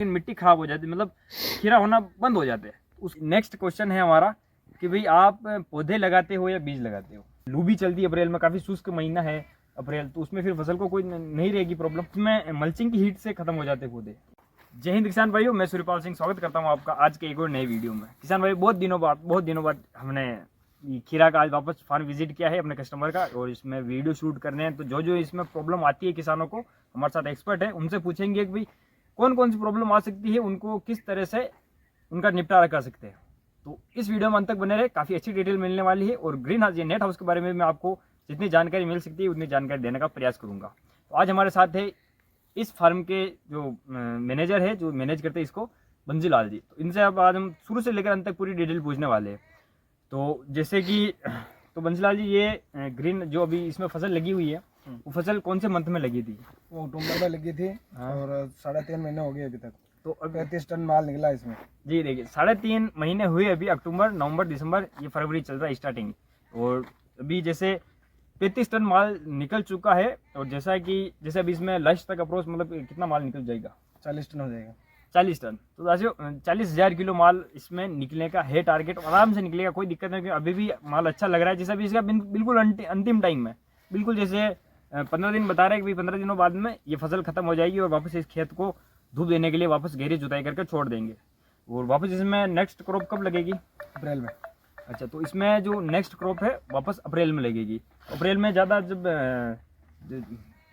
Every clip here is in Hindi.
मिट्टी खराब हो जाती है, मतलब खीरा होना बंद हो जाते हैं। उस नेक्स्ट क्वेश्चन है हमारा कि भाई आप पौधे लगाते हो या बीज लगाते हो। लू भी चलती है अप्रैल में, काफ़ी शुष्क महीना है अप्रैल, तो उसमें फिर फसल को कोई नहीं रहेगी प्रॉब्लम, उसमें मल्चिंग की हीट से खत्म हो जाते पौधे। जय हिंद किसान भाइयों, मैं सूर्यपाल सिंह स्वागत करता हूं आपका आज के एक और नए वीडियो में। किसान भाई बहुत दिनों बाद हमने खीरा का आज वापस फार्म विजिट किया है अपने कस्टमर का, और इसमें वीडियो शूट करने हैं। तो जो इसमें प्रॉब्लम आती है किसानों को, हमारे साथ एक्सपर्ट है, उनसे पूछेंगे कि भाई कौन कौन सी प्रॉब्लम आ सकती है, उनको किस तरह से उनका निपटारा कर सकते हैं। तो इस वीडियो में अंत तक बने रहे, काफ़ी अच्छी डिटेल मिलने वाली है। और ग्रीन हाउस, ये नेट हाउस के बारे में मैं आपको जितनी जानकारी मिल सकती है उतनी जानकारी देने का प्रयास करूंगा। तो आज हमारे साथ है इस फार्म के जो मैनेजर है, जो मैनेज करते हैं इसको, बंसीलाल जी। तो इनसे अब आज हम शुरू से लेकर अंत तक पूरी डिटेल पूछने वाले हैं। तो जैसे कि तो बंसीलाल जी, ये ग्रीन जो अभी इसमें फसल लगी हुई है, वो फसल कौन से मंथ में लगी थी? वो अक्टूबर में लगी थी। हाँ। और 3.5 महीने हो गए अभी तक। तो 35 टन माल निकला इसमें। जी देखिए, 3.5 महीने हुए अभी, अक्टूबर नवंबर दिसंबर, ये फरवरी चल रहा है स्टार्टिंग, और अभी जैसे 35 टन माल निकल चुका है। और जैसा अभी इसमें लास्ट तक अप्रोच मतलब कितना माल निकल जाएगा? 40 टन हो जाएगा। 40 टन। तो वैसे 40,000 किलो माल इसमें निकलने का है टारगेट, आराम से निकलेगा, कोई दिक्कत नहीं। अभी भी माल अच्छा लग रहा है। जैसे अभी इसका बिल्कुल अंतिम टाइम है, बिल्कुल जैसे 15 दिन बता रहे हैं कि 15 दिनों बाद में ये फसल खत्म हो जाएगी और वापस इस खेत को धूप देने के लिए वापस गहरी जुताई करके छोड़ देंगे। और वापस इसमें नेक्स्ट क्रॉप कब लगेगी? अप्रैल में। अच्छा, तो इसमें जो नेक्स्ट क्रॉप है वापस अप्रैल में लगेगी। अप्रैल में ज़्यादा जब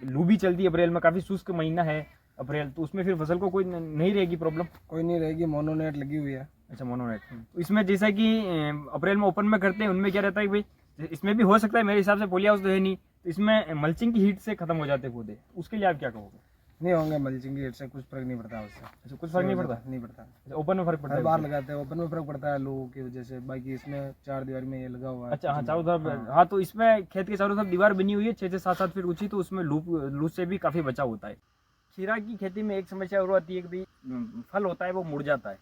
लू भी चलती है अप्रैल में, काफ़ी शुष्क महीना है अप्रैल, तो उसमें फिर फसल को कोई नहीं रहेगी प्रॉब्लम? कोई नहीं रहेगी, मोनोनेट लगी हुई है। अच्छा, मोनोनेट। तो इसमें जैसा कि अप्रैल में ओपन में करते हैं, उनमें क्या रहता है भाई, इसमें भी हो सकता है, मेरे हिसाब से पोली हाउस तो है नहीं, तो इसमें मल्चिंग की हीट से खत्म हो जाते पौधे, उसके लिए आप क्या कहोगे? नहीं होंगे, मल्चिंग की से कुछ फर्क नहीं पड़ता उससे। अच्छा, कुछ फर्क नहीं पड़ता? नहीं पड़ता। अच्छा, ओपन में फर्क पड़ता हर है? बार लगाते हैं, ओपन में फर्क पड़ता है लोगों की वजह से। बाकी इसमें 4 दीवार में ये लगा हुआ है। अच्छा, हाँ, चारों तरफ। हाँ, तो इसमें खेत के चारों तरफ दीवार बनी हुई है 6 से 7 फीट ऊंची, तो उसमें लू से भी काफ़ी बचाव होता है। खीरा की खेती में एक समस्या और आती है कि भाई फल होता है वो मुड़ जाता है,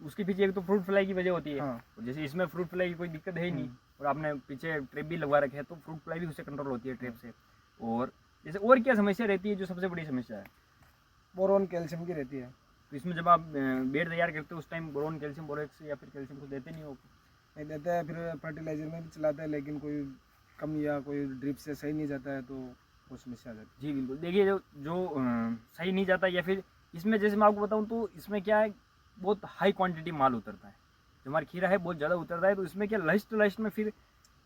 उसके पीछे एक तो फ्रूट फ्लाई की वजह होती है। हाँ। और जैसे इसमें फ्रूट फ्लाई की कोई दिक्कत है ही नहीं, और आपने पीछे ट्रेप भी लगवा रखे हैं, तो फ्रूट फ्लाई भी उससे कंट्रोल होती है, ट्रेप से। और जैसे और क्या समस्या रहती है जो सबसे बड़ी समस्या है? बोरोन कैल्शियम की रहती है। तो इसमें जब आप बेड तैयार करते हो उस टाइम बोरोन, कैल्शियम, बोरेक्स या फिर कैल्शियम को देते नहीं हो? नहीं देते हैं, फिर फर्टिलाइजर में भी चलाते हैं, लेकिन कोई कम या कोई ड्रिप से सही नहीं जाता है, तो वो समस्या आ जाती जी बिल्कुल। देखिए, जो सही नहीं जाता, या फिर इसमें जैसे मैं आपको बताऊं तो इसमें क्या है, बहुत हाई क्वांटिटी माल उतरता है, जो हमारा खीरा है बहुत ज़्यादा उतरता है, तो इसमें क्या लास्ट में फिर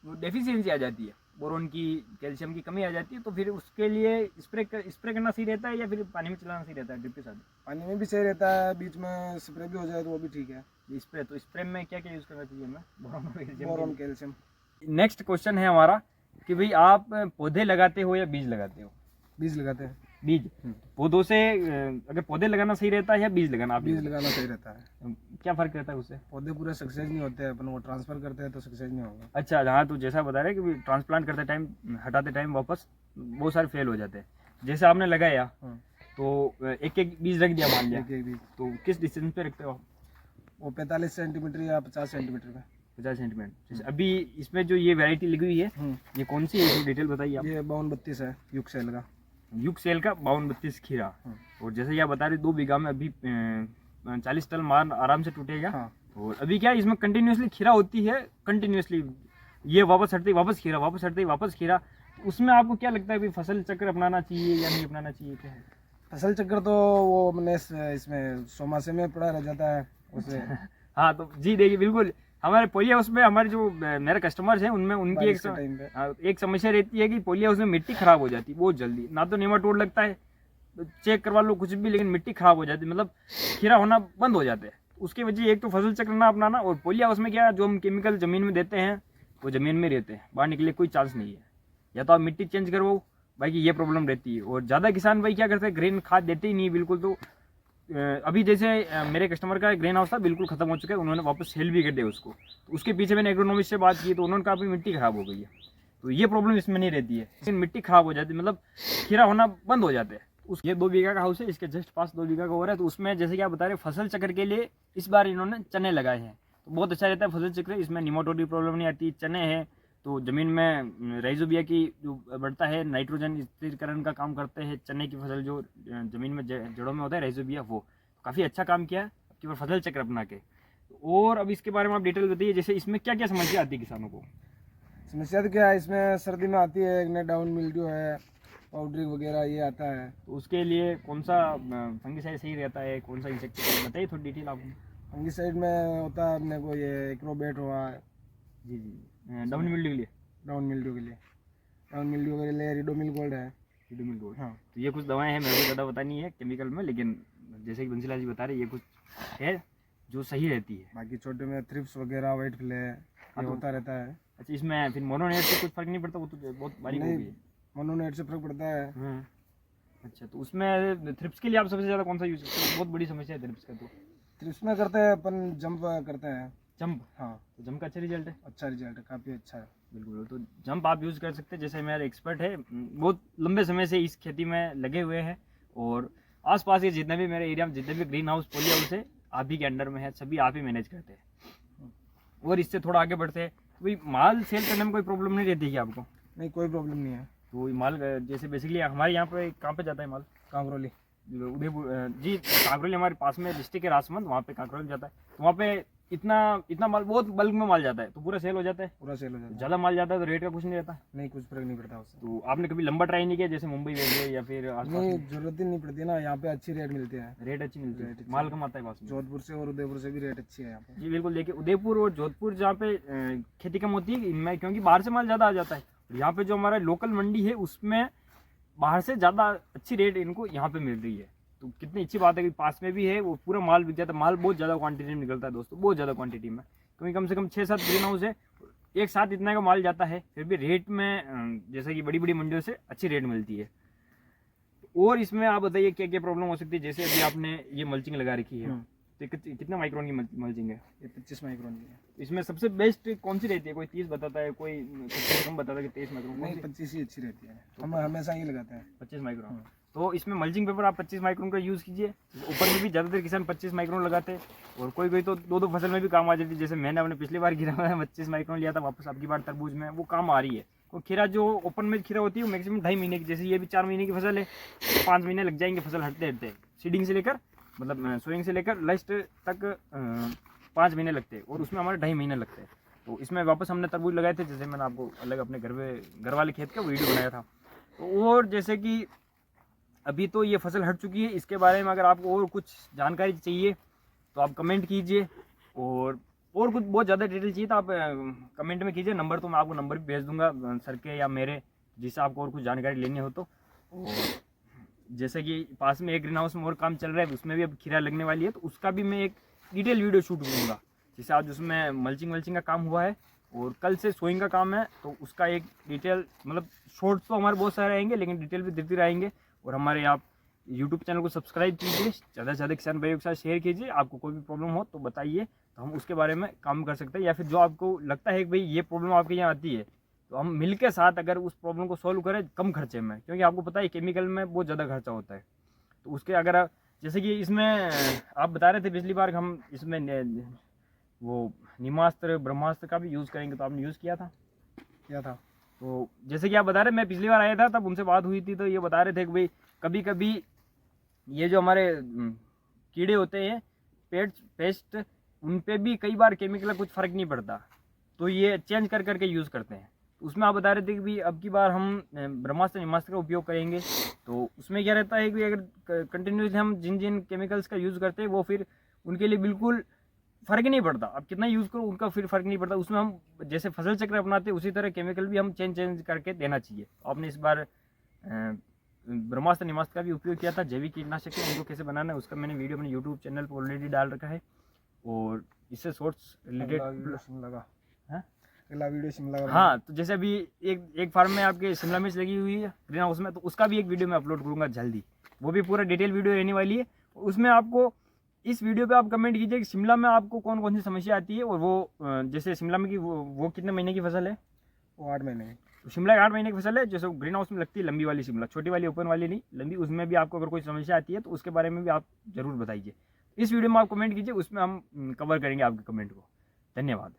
डेफिशिएंसी आ जाती है, बोरोन की, कैल्शियम की कमी आ जाती है। तो फिर उसके लिए स्प्रे करना सही रहता है या फिर पानी में चलाना सही रहता है ड्रिप के साथ? है। पानी में भी सही रहता है, बीच में स्प्रे भी हो जाए तो वो भी ठीक है। स्प्रे में क्या क्या यूज़ करना चाहिए हमें? Boron calcium. नेक्स्ट क्वेश्चन है हमारा कि भाई आप पौधे लगाते हो या बीज लगाते हो? बीज लगाते हैं। बीज। पौधों से अगर पौधे लगाना सही रहता है या बीज लगाना? आप बीज लगाना सही रहता है। क्या फर्क रहता है उससे? पौधे पूरे सक्सेस नहीं होते हैं, अपन वो ट्रांसफर करते हैं तो सक्सेस नहीं होगा। अच्छा, हाँ, तो जैसा बता रहे हैं कि ट्रांसप्लांट करते टाइम, हटाते टाइम वापस बहुत सारे फेल हो जाते हैं। जैसे आपने लगाया तो एक एक बीज रख दिया, मान लिया, एक बीज तो किस डिस्टेंस पे रखते हो आप? वो 45 सेंटीमीटर या 50 सेंटीमीटर में। 50 सेंटीमीटर। जैसे अभी इसमें जो ये वैरायटी लगी हुई है, ये कौन सी है, डिटेल बताइए आप। ये 52-32 है, युग सेल का। युग सेल का 52-32 खीरा। और जैसे आप बता रहे 2 बीघा में अभी 40 टन माल आराम से टूटेगा। हाँ। और अभी क्या इसमें कंटिन्यूसली खीरा होती है, कंटिन्यूसली ये वापस हटती, वापस खीरा, वापस हटती, वापस खीरा। उसमें आपको क्या लगता है कि फसल चक्र अपनाना चाहिए या नहीं अपनाना चाहिए, क्या है? फसल चक्र तो वो मैंने इसमें सोमासे में पड़ा रह जाता है उसे। हाँ, तो जी देखिए, बिल्कुल हमारे पोली हाउस में हमारे जो मेरे कस्टमर्स हैं उनमें उनकी एक समस्या रहती है कि पोली हाउस में मिट्टी खराब हो जाती है बहुत जल्दी। ना तो नेमाटोड लगता है, चेक करवा लो कुछ भी, लेकिन मिट्टी खराब हो जाती है, मतलब खीरा होना बंद हो जाते हैं। उसकी वजह एक तो फसल चक्र ना अपनाना, और पोली हाउस में क्या, जो हम केमिकल ज़मीन में देते हैं वो ज़मीन में रहते हैं, बाहर निकले कोई चांस नहीं है। या तो आप मिट्टी चेंज करवाओ, बाकी ये प्रॉब्लम रहती है। और ज़्यादा किसान भाई क्या करते हैं, ग्रेन खाद देते ही नहीं बिल्कुल। तो अभी जैसे मेरे कस्टमर का ग्रीन हाउस था, बिल्कुल खत्म हो चुका है, उन्होंने वापस सेल भी कर दिया उसको। तो उसके पीछे मैंने एग्रोनॉमिस्ट से बात की, तो उन्होंने कहा मिट्टी खराब हो गई है, तो ये प्रॉब्लम इसमें नहीं रहती है। लेकिन मिट्टी खराब हो जाती है, मतलब खीरा होना बंद हो जाते हैं। ये 2 बीघा का हाउस है, इसके जस्ट पास 2 बीघा का हो रहा है। तो उसमें जैसे कि आप बता रहे फसल चक्र के लिए इस बार इन्होंने चने लगाए हैं, तो बहुत अच्छा रहता है फसल चक्र। इसमें निमाटोड की प्रॉब्लम नहीं आती, चने हैं तो ज़मीन में राइजोबिया की जो बढ़ता है, नाइट्रोजन स्थिरीकरण का काम करते हैं चने की फसल, जो ज़मीन में जड़ों में होता है राइजोबिया, वो काफ़ी अच्छा काम किया है आपकी बार फसल चक्र अपना के। और अब इसके बारे में आप डिटेल बताइए, जैसे इसमें क्या क्या समस्या आती है किसानों को? समस्या तो क्या है, इसमें सर्दी में आती है, एक डाउन मिल्ड्यू है, पाउडरिंग वगैरह ये आता है। तो उसके लिए कौन सा फंगिसाइड सही रहता है, कौन सा इंसेक्टिसाइड, बताइए थोड़ी डिटेल आप। फंगिसाइड में होता है अपने को ये एक्रोबेट हुआ है। जी डाउन मिल्ड्यू के लिए। डाउन मिल्ड्यू के लिए रिडोमिल गोल्ड है। रिडोमिल गोल्ड, हाँ। तो ये कुछ दवाएं हैं, मेरे को ज़्यादा पता नहीं है केमिकल में, लेकिन जैसे कि बंसीलाल जी बता रहे ये कुछ है जो सही रहती है। बाकी छोटे में थ्रिप्स वगैरह, वाइट फ्ले ये होता रहता है। अच्छा, इसमें फिर मोनोनेट से कुछ फर्क नहीं पड़ता? वो तो बहुत बारीक हो गई है। मोनोनेट से फर्क पड़ता है। हाँ। अच्छा, तो उसमें थ्रिप्स के लिए आप सबसे ज़्यादा कौन सा यूज़ करते हैं? बहुत बड़ी समस्या है थ्रिप्स का। तो थ्रिप्स में करते हैं अपन, जंप करते हैं। जंप? हाँ, तो जंप का अच्छा रिजल्ट है? अच्छा रिजल्ट है, काफ़ी अच्छा है। बिल्कुल, तो जंप आप यूज़ कर सकते हैं। जैसे मेरा एक्सपर्ट है, बहुत लंबे समय से इस खेती में लगे हुए हैं, और आसपास के जितने भी मेरे एरिया में जितने भी ग्रीन हाउस, पॉली हाउस है, आप ही के अंडर में है, सभी आप ही मैनेज करते हैं। और इससे थोड़ा आगे बढ़ते हैं, तो भाई माल सेल करने में कोई प्रॉब्लम नहीं रहती है आपको? नहीं, कोई प्रॉब्लम नहीं है। तो माल जैसे बेसिकली हमारे यहाँ पे कहाँ पे जाता है माल? कांकरोली। उदयपुर जी, कांकरोली हमारे पास में डिस्ट्रिक्ट है राजसमंद, वहाँ पे कांकरोली जाता है। तो वहाँ पे इतना माल, बहुत बल्क में माल जाता है, तो पूरा सेल हो जाता है। पूरा सेल हो जाता है। ज़्यादा माल जाता है तो रेट का कुछ नहीं रहता? नहीं, कुछ फर्क नहीं पड़ता उससे। तो आपने कभी लंबा ट्राई नहीं किया, जैसे मुंबई भेजे या फिर आसपास नहीं, में? जरूरत ही नहीं पड़ती ना, यहाँ पे अच्छी रेट मिलती है। रेट अच्छी मिलती है, रेट अच्छी माल कम आता है पास में? जोधपुर से और उदयपुर से भी रेट अच्छी है यहाँ पे। जी बिल्कुल, देखिए उदयपुर और जोधपुर जहाँ पे खेती कम होती है इनमें, क्योंकि बाहर से माल ज़्यादा आ जाता है। यहाँ पे जो हमारा लोकल मंडी है उसमें बाहर से ज़्यादा अच्छी रेट इनको यहाँ पे मिल रही है। तो कितनी अच्छी बात है कि पास में भी है, वो पूरा माल बिक जाता है। माल बहुत ज़्यादा क्वांटिटी में निकलता है दोस्तों, बहुत ज़्यादा क्वांटिटी में, क्योंकि कम से कम 6-7 ग्रीन हाउस है, एक साथ इतना का माल जाता है, फिर भी रेट में जैसे कि बड़ी बड़ी मंडियों से अच्छी रेट मिलती है। और इसमें आप बताइए क्या क्या प्रॉब्लम हो सकती है? जैसे अभी आपने ये मल्चिंग लगा रखी है, तो कितने माइक्रोन की मल्चिंग है? ये 25 माइक्रोन की है। इसमें सबसे बेस्ट कौन सी रहती है? कोई 30 बताता है, कोई कम बताता है कि 23 माइक्रोन। नहीं, 25 ही अच्छी रहती है, हम हमेशा ही लगाते हैं 25 माइक्रोन। तो इसमें मल्चिंग पेपर आप 25 माइक्रोन का यूज़ कीजिए। ऊपर में भी ज़्यादातर किसान 25 माइक्रोन लगाते हैं, और कोई तो दो फसल में भी काम आ जाती है। जैसे मैंने अपने पिछली बार खीरा में 25 माइक्रोन लिया था, वापस आपकी बार तरबूज में वो काम आ रही है। और खीरा जो ओपन में खीरा होती है वो मैक्सिमम 2.5 महीने की, जैसे ये भी 4 महीने की फसल है, 5 महीने लग जाएंगे फसल हटते हटते, सीडिंग से लेकर, मतलब सोइंग से लेकर लास्ट तक 5 महीने लगते हैं, और उसमें हमारे 2.5 महीने लगते हैं। तो इसमें वापस हमने तरबूज लगाए थे, जैसे मैंने आपको अलग अपने घर वाले खेत का वीडियो बनाया था। तो और जैसे कि अभी तो ये फसल हट चुकी है, इसके बारे में अगर आपको और कुछ जानकारी चाहिए तो आप कमेंट कीजिए, और कुछ बहुत ज़्यादा डिटेल चाहिए तो आप कमेंट में कीजिए। नंबर तो मैं आपको नंबर भी भेज दूंगा सर के या मेरे, जिससे आपको और कुछ जानकारी लेनी हो तो। और जैसे कि पास में एक ग्रीन हाउस में और काम चल रहा है, उसमें भी अब खीरा लगने वाली है, तो उसका भी मैं एक डिटेल वीडियो शूट करूँगा। जैसे आज उसमें मल्चिंग का काम हुआ है, और कल से सोइंग का काम है, तो उसका एक डिटेल, मतलब शॉर्ट्स तो हमारे बहुत सारे रहेंगे, लेकिन डिटेल भी देते रहेंगे। और हमारे आप यूट्यूब चैनल को सब्सक्राइब कीजिए, ज़्यादा से ज़्यादा किसान भाइयों के साथ शेयर कीजिए। आपको कोई भी प्रॉब्लम हो तो बताइए, तो हम उसके बारे में काम कर सकते हैं, या फिर जो आपको लगता है कि भाई ये प्रॉब्लम आपके यहाँ आती है, तो हम मिल के साथ अगर उस प्रॉब्लम को सॉल्व करें कम खर्चे में, क्योंकि आपको पता है केमिकल में बहुत ज़्यादा खर्चा होता है। तो उसके अगर जैसे कि इसमें आप बता रहे थे पिछली बार हम इसमें वो नीमास्त्र ब्रह्मास्त्र का भी यूज़ करेंगे, तो आपने यूज़ किया था? तो जैसे कि आप बता रहे, मैं पिछली बार आया था तब उनसे बात हुई थी, तो ये बता रहे थे कि भाई कभी कभी ये जो हमारे कीड़े होते हैं पेस्ट, उन पे भी कई बार केमिकल का कुछ फ़र्क नहीं पड़ता, तो ये चेंज कर करके यूज़ करते हैं। उसमें आप बता रहे थे कि भाई अब की बार हम ब्रह्मास्त्र निमास्त्र का उपयोग करेंगे, तो उसमें क्या रहता है कि अगर कंटिन्यूसली हम जिन केमिकल्स का यूज़ करते हैं, वो फिर उनके लिए बिल्कुल फ़र्क नहीं पड़ता। अब कितना यूज़ करो उनका फिर फ़र्क नहीं पड़ता। उसमें हम जैसे फसल चक्र अपनाते हैं, उसी तरह केमिकल भी हम चेंज करके देना चाहिए। आपने इस बार ब्रह्मास्त्र निमास्त्र का भी उपयोग किया था। जैविक कीटनाशक है, उनको कैसे बनाना है उसका मैंने वीडियो अपने यूट्यूब चैनल पर ऑलरेडी डाल रखा है, और इससे शॉर्ट्स रिलेटेड अगला वीडियो शिमला का। हाँ, तो जैसे अभी एक फार्म में आपके शिमला मिर्च लगी हुई है ग्रीन हाउस में, तो उसका भी एक वीडियो मैं अपलोड करूँगा जल्दी, वो भी पूरा डिटेल वीडियो रहने वाली है। उसमें आपको इस वीडियो पे आप कमेंट कीजिए कि शिमला में आपको कौन कौन सी समस्या आती है, और वो जैसे शिमला में की वो कितने महीने की फसल है? वो 8 महीने की। तो शिमला 8 महीने की फसल है, जैसे ग्रीन हाउस में लगती है लंबी वाली शिमला, छोटी वाली ओपन वाली नहीं, लंबी। उसमें भी आपको अगर कोई समस्या आती है तो उसके बारे में भी आप ज़रूर बताइए। इस वीडियो में आप कमेंट कीजिए, उसमें हम कवर करेंगे आपके कमेंट को। धन्यवाद।